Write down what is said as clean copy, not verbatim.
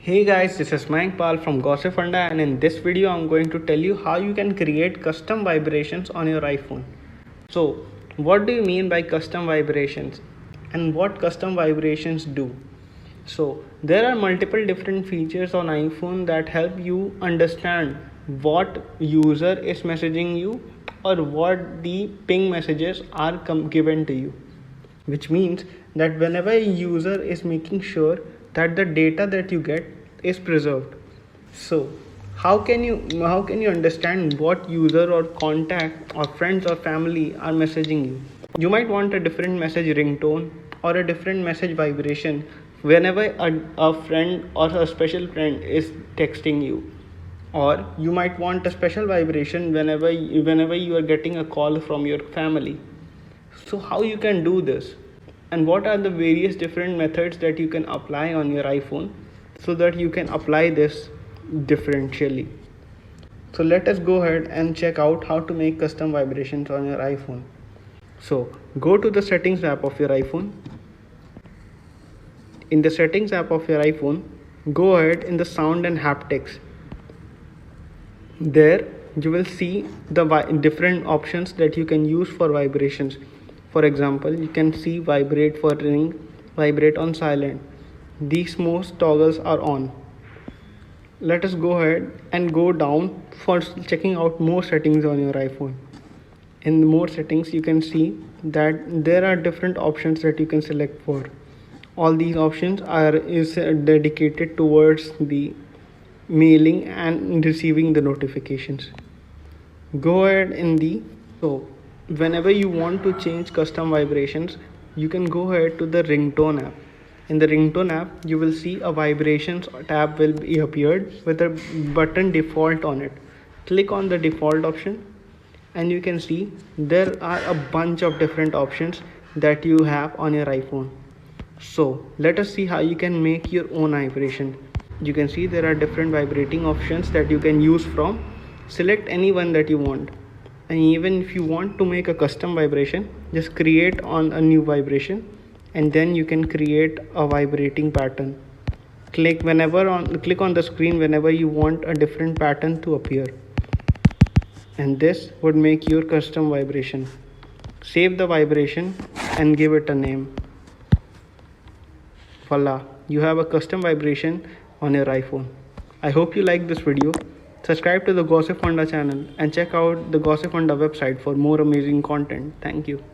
Hey guys, this is Mike Pal from Gossipfunda, and in this video I'm going to tell you how you can create custom vibrations on your iPhone. So, what do you mean by custom vibrations and what custom vibrations do? So, there are multiple different features on iPhone that help you understand what user is messaging you or what the ping messages are given to you, which means that whenever a user is making sure that the data that you get is preserved. So how can you understand what user or contact or friends or family are messaging you? You might want a different message ringtone or a different message vibration whenever a friend or a special friend is texting you, or you might want a special vibration whenever you are getting a call from your family. So how you can do this, and what are the various different methods that you can apply on your iPhone so that you can apply this differentially. So let us go ahead and check out how to make custom vibrations on your iPhone. So go to the settings app of your iPhone. In the settings app of your iPhone, go ahead in the sound and haptics. There you will see the different options that you can use for vibrations. For example, you can see vibrate for ring, vibrate on silent. These most toggles are on. Let us go ahead and go down for checking out more settings on your iPhone. In the more settings, you can see that there are different options that you can select for. All these options is dedicated towards the mailing and receiving the notifications. Go ahead in the whenever you want to change custom vibrations, you can go ahead to the ringtone app. In the ringtone app, you will see a vibrations tab will be appeared with a button default on it. Click on the default option and you can see there are a bunch of different options that you have on your iPhone. So let us see how you can make your own vibration. You can see there are different vibrating options that you can use from. Select any one that you want, and even if you want to make a custom vibration, just create on a new vibration and then you can create a vibrating pattern. Click on the screen whenever you want a different pattern to appear, and this would make your custom vibration. Save the vibration and give it a name. Voila, you have a custom vibration on your iPhone. I hope you like this video. Subscribe to the Gossipfunda channel and check out the Gossipfunda website for more amazing content. Thank you.